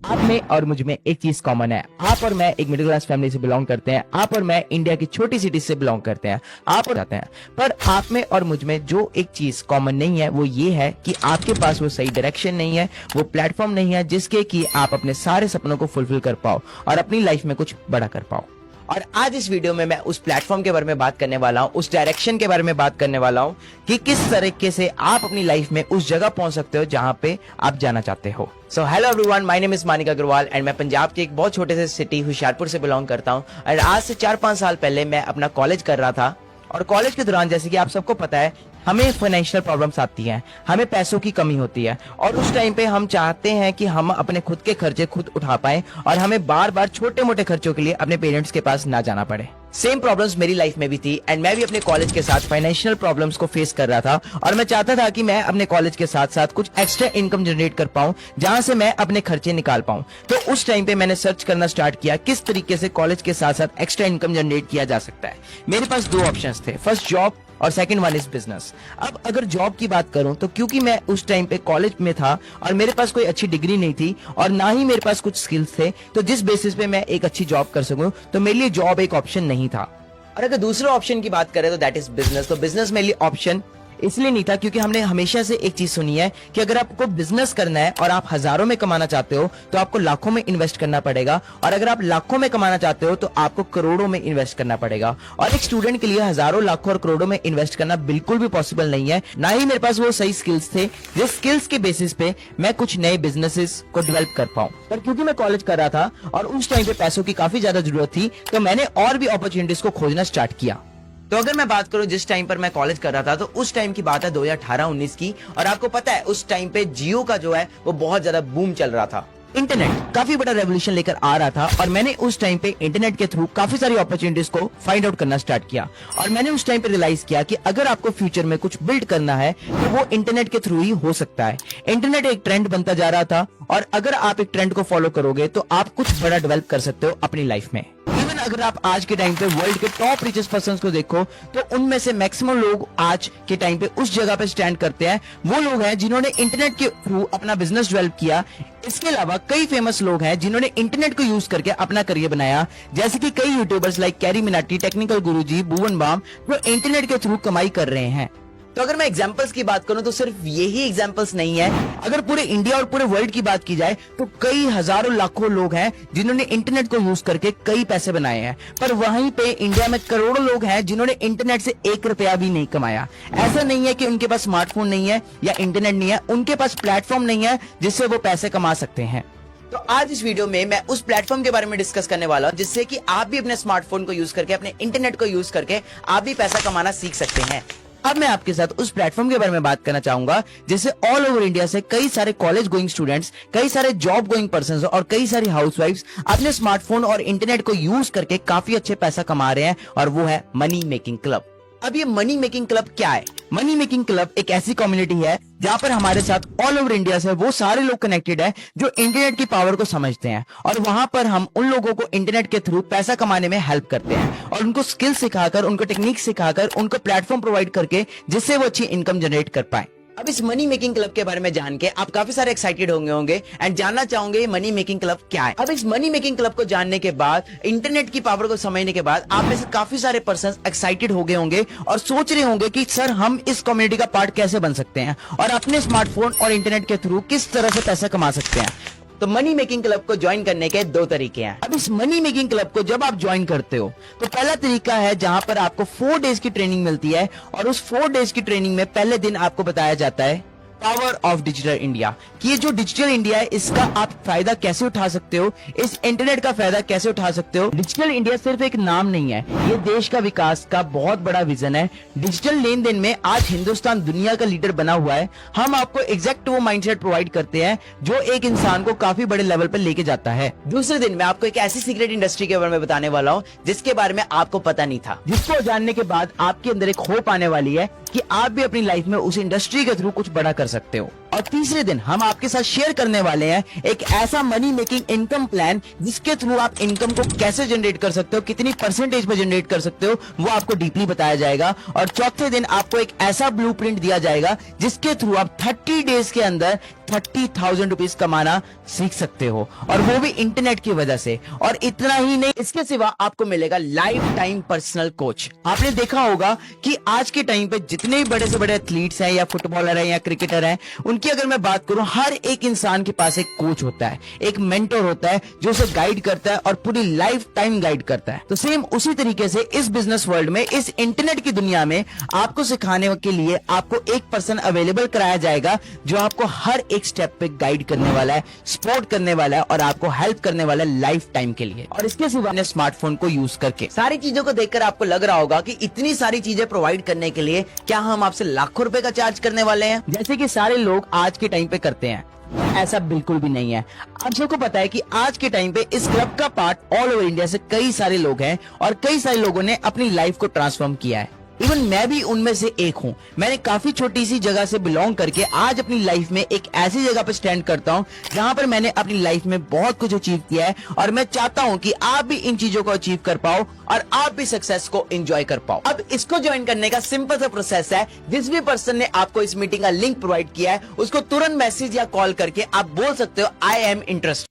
आप में और मुझ में एक चीज कॉमन है। आप और मैं एक मिडिल क्लास फैमिली से बिलोंग करते हैं। आप और मैं इंडिया की छोटी सिटी से बिलोंग करते हैं। आप और जाते हैं, पर आप में और मुझ में जो एक चीज कॉमन नहीं है वो ये है कि आपके पास वो सही डायरेक्शन नहीं है, वो प्लेटफॉर्म नहीं है जिसके कि आप अपने सारे सपनों को फुलफिल कर पाओ और अपनी लाइफ में कुछ बड़ा कर पाओ। और आज इस वीडियो में मैं उस प्लेटफॉर्म के बारे में बात करने वाला हूं, उस डायरेक्शन के बारे में बात करने वाला हूं कि किस तरीके से आप अपनी लाइफ में उस जगह पहुंच सकते हो जहां पे आप जाना चाहते हो। So hello everyone, my name is Manik Agrawal and मैं पंजाब के एक बहुत छोटे से सिटी होशियारपुर से बिलोंग करता हूं। और आज से 4-5 साल पहले मैं अपना कॉलेज कर रहा था और कॉलेज के दौरान जैसे कि आप सबको पता है हमें फाइनेंशियल प्रॉब्लम्स आती हैं, हमें पैसों की कमी होती है और उस टाइम पे हम चाहते हैं कि हम अपने खुद के खर्चे खुद उठा पाएं और हमें बार बार छोटे मोटे खर्चों के लिए अपने पेरेंट्स के पास ना जाना पड़े। सेम प्रॉब्लम्स मेरी लाइफ में भी थी एंड मैं भी अपने कॉलेज के साथ फाइनेंशियल प्रॉब्लम्स को फेस कर रहा था और मैं चाहता था कि मैं अपने कॉलेज के साथ साथ कुछ एक्स्ट्रा इनकम जनरेट कर पाऊं जहां से मैं अपने खर्चे निकाल पाऊं। तो उस टाइम पे मैंने सर्च करना स्टार्ट किया किस तरीके से कॉलेज के साथ साथ एक्स्ट्रा इनकम जनरेट किया जा सकता है। मेरे पास 2 ऑप्शंस थे, फर्स्ट जॉब और सेकंड वन इज बिजनेस। अब अगर जॉब की बात करूं तो क्योंकि मैं उस टाइम पे कॉलेज में था और मेरे पास कोई अच्छी डिग्री नहीं थी और ना ही मेरे पास कुछ स्किल्स थे, तो जिस बेसिस पे मैं एक अच्छी जॉब कर सकूं तो मेरे लिए जॉब एक ऑप्शन नहीं था। और अगर दूसरे ऑप्शन की बात करें तो दैट इज बिजनेस। तो बिजनेस मेरे लिए ऑप्शन इसलिए नहीं था क्योंकि हमने हमेशा से एक चीज सुनी है कि अगर आपको बिजनेस करना है और आप हजारों में कमाना चाहते हो तो आपको लाखों में इन्वेस्ट करना पड़ेगा और अगर आप लाखों में कमाना चाहते हो तो आपको करोड़ों में इन्वेस्ट करना पड़ेगा। और एक स्टूडेंट के लिए हजारों लाखों और करोड़ों में इन्वेस्ट करना बिल्कुल भी पॉसिबल नहीं है। ना ही मेरे पास वो सही स्किल्स थे जिस स्किल्स के बेसिस पे मैं कुछ नए बिजनेसेस को डेवलप कर पाऊं। पर क्योंकि मैं कॉलेज कर रहा था और उस टाइम पे पैसों की काफी ज्यादा जरूरत थी तो मैंने और भी अपॉर्चुनिटीज को खोजना स्टार्ट किया। तो अगर मैं बात करूं जिस टाइम पर मैं कॉलेज कर रहा था तो उस टाइम की बात है 2018-19 की और आपको पता है उस टाइम पे जियो का जो है वो बहुत ज्यादा बूम चल रहा था। इंटरनेट काफी बड़ा रेवोल्यूशन लेकर आ रहा था और मैंने उस टाइम पे इंटरनेट के थ्रू काफी सारी अपॉर्चुनिटीज को फाइंड आउट करना स्टार्ट किया और मैंने उस टाइम पे रियलाइज किया कि अगर आपको फ्यूचर में कुछ बिल्ड करना है तो वो इंटरनेट के थ्रू ही हो सकता है। इंटरनेट एक ट्रेंड बनता जा रहा था और अगर आप एक ट्रेंड को फॉलो करोगे तो आप कुछ बड़ा डेवलप कर सकते हो अपनी लाइफ में। इवन अगर आप आज के टाइम पे वर्ल्ड के टॉप रिचेस्ट पर्संस को देखो तो उनमें से मैक्सिमम लोग आज के टाइम पे उस जगह पे स्टैंड करते हैं वो लोग हैं जिन्होंने इंटरनेट के थ्रू अपना बिजनेस डेवलप किया। इसके अलावा कई फेमस लोग हैं जिन्होंने इंटरनेट को यूज करके अपना करियर बनाया, जैसे कि कई youtubers like Carry Minati, Technical Guruji, Bhuvan Bam जो इंटरनेट के थ्रू कमाई कर रहे हैं। तो अगर मैं एग्जांपल्स की बात करूं तो सिर्फ यही एग्जांपल्स नहीं है, अगर पूरे इंडिया और पूरे वर्ल्ड की बात की जाए तो कई हजारों लाखों लोग हैं जिन्होंने इंटरनेट को यूज करके कई पैसे बनाए हैं। पर वहीं पे इंडिया में करोड़ों लोग हैं जिन्होंने इंटरनेट से 1 रुपया भी नहीं कमाया। ऐसा नहीं है कि उनके पास स्मार्टफोन नहीं है या इंटरनेट नहीं है, उनके पास प्लेटफॉर्म नहीं है जिससे वो पैसे कमा सकते हैं। तो आज इस वीडियो में मैं उस प्लेटफॉर्म के बारे में डिस्कस करने वाला हूं जिससे कि आप भी अपने स्मार्टफोन को यूज करके, अपने इंटरनेट को यूज करके आप भी पैसा कमाना सीख सकते हैं। अब मैं आपके साथ उस प्लेटफॉर्म के बारे में बात करना चाहूंगा जिससे ऑल ओवर इंडिया से कई सारे कॉलेज गोइंग स्टूडेंट्स, कई सारे जॉब गोइंग पर्संस और कई सारी हाउसवाइफ्स अपने स्मार्टफोन और इंटरनेट को यूज करके काफी अच्छे पैसा कमा रहे हैं और वो है मनी मेकिंग क्लब। अब ये मनी मेकिंग क्लब क्या है? मनी मेकिंग क्लब एक ऐसी कम्युनिटी है जहां पर हमारे साथ ऑल ओवर इंडिया से वो सारे लोग कनेक्टेड हैं जो इंटरनेट की पावर को समझते हैं और वहां पर हम उन लोगों को इंटरनेट के थ्रू पैसा कमाने में हेल्प करते हैं और उनको स्किल सिखाकर, उनको टेक्निक सिखाकर, उनको प्लेटफॉर्म प्रोवाइड करके जिससे वो अच्छी इनकम जनरेट कर पाए। अब इस मनी मेकिंग क्लब के बारे में जान के आप काफी सारे एक्साइटेड होंगे एंड जानना चाहोगे ये मनी मेकिंग क्लब क्या है। अब इस मनी मेकिंग क्लब को जानने के बाद, इंटरनेट की पावर को समझने के बाद आप में से काफी सारे पर्सन एक्साइटेड हो गए होंगे और सोच रहे होंगे कि सर हम इस कम्युनिटी का पार्ट कैसे बन सकते हैं और अपने स्मार्टफोन और इंटरनेट के थ्रू किस तरह से पैसा कमा सकते हैं। तो मनी मेकिंग क्लब को ज्वाइन करने के 2 तरीके हैं। अब इस मनी मेकिंग क्लब को जब आप ज्वाइन करते हो तो पहला तरीका है जहां पर आपको 4 डेज की ट्रेनिंग मिलती है और उस 4 डेज की ट्रेनिंग में पहले दिन आपको बताया जाता है पावर ऑफ डिजिटल इंडिया कि ये जो डिजिटल इंडिया है इसका आप फायदा कैसे उठा सकते हो, इस इंटरनेट का फायदा कैसे उठा सकते हो। डिजिटल इंडिया सिर्फ एक नाम नहीं है, ये देश का विकास का बहुत बड़ा विजन है। डिजिटल लेन देन में आज हिंदुस्तान दुनिया का लीडर बना हुआ है। हम आपको एग्जैक्ट वो माइंडसेट प्रोवाइड करते हैं जो एक इंसान को काफी बड़े लेवल पर लेके जाता है। दूसरे दिन मैं आपको एक ऐसी सीक्रेट इंडस्ट्री के बारे में बताने वाला हूँ जिसके बारे में आपको पता नहीं था, जिसको जानने के बाद आपके अंदर एक होप आने वाली है कि आप भी अपनी लाइफ में उस इंडस्ट्री के थ्रू कुछ बड़ा कर सकते हो। और तीसरे दिन हम आपके साथ शेयर करने वाले हैं एक ऐसा मनी मेकिंग इनकम प्लान जिसके थ्रू आप इनकम को कैसे जनरेट कर सकते हो, कितनी परसेंटेज में जनरेट कर सकते हो, वो आपको डीपली बताया जाएगा। और चौथे दिन आपको एक ऐसा ब्लूप्रिंट दिया जाएगा जिसके थ्रू आप 30 डेज के अंदर 30,000 रुपीज कमाना सीख सकते हो, और वो भी इंटरनेट की वजह से। और इतना ही नहीं, इसके सिवा आपको मिलेगा लाइफ टाइम पर्सनल कोच। आपने देखा होगा कि आज के टाइम पे जितने भी बड़े से बड़े एथलीट्स हैं या फुटबॉलर हैं या क्रिकेटर हैं, उनकी अगर मैं बात करूं, हर एक इंसान के पास एक कोच होता है, एक मेंटर होता है जो उसे गाइड करता है और पूरी लाइफ टाइम गाइड करता है। तो सेम उसी तरीके से इस बिजनेस वर्ल्ड में, इस इंटरनेट की दुनिया में आपको सिखाने के लिए आपको एक पर्सन अवेलेबल कराया जाएगा जो आपको हर एक स्टेप पे गाइड करने वाला है, सपोर्ट करने वाला है और आपको हेल्प करने वाला है लाइफ टाइम के लिए। और इसके सिवा अपने स्मार्टफोन को यूज करके सारी चीजों को देखकर आपको लग रहा होगा कि इतनी सारी चीजें प्रोवाइड करने के लिए क्या हम आपसे लाखों रुपए का चार्ज करने वाले हैं, जैसे कि सारे लोग आज के टाइम पे करते हैं। ऐसा बिल्कुल भी नहीं है। आप सबको पता है कि आज के टाइम पे इस क्लब का पार्ट ऑल ओवर इंडिया से कई सारे लोग हैं और कई सारे लोगों ने अपनी लाइफ को ट्रांसफॉर्म किया है। इवन मैं भी उनमें से एक हूँ। मैंने काफी छोटी सी जगह से बिलोंग करके आज अपनी लाइफ में एक ऐसी जगह पे स्टैंड करता हूँ जहाँ पर मैंने अपनी लाइफ में बहुत कुछ अचीव किया है, और मैं चाहता हूँ कि आप भी इन चीजों को अचीव कर पाओ और आप भी सक्सेस को एंजॉय कर पाओ। अब इसको ज्वाइन करने का सिंपल सा प्रोसेस है। जिस भी पर्सन ने आपको इस मीटिंग का लिंक प्रोवाइड किया है, उसको तुरंत मैसेज या कॉल करके आप बोल सकते हो आई एम इंटरेस्टेड।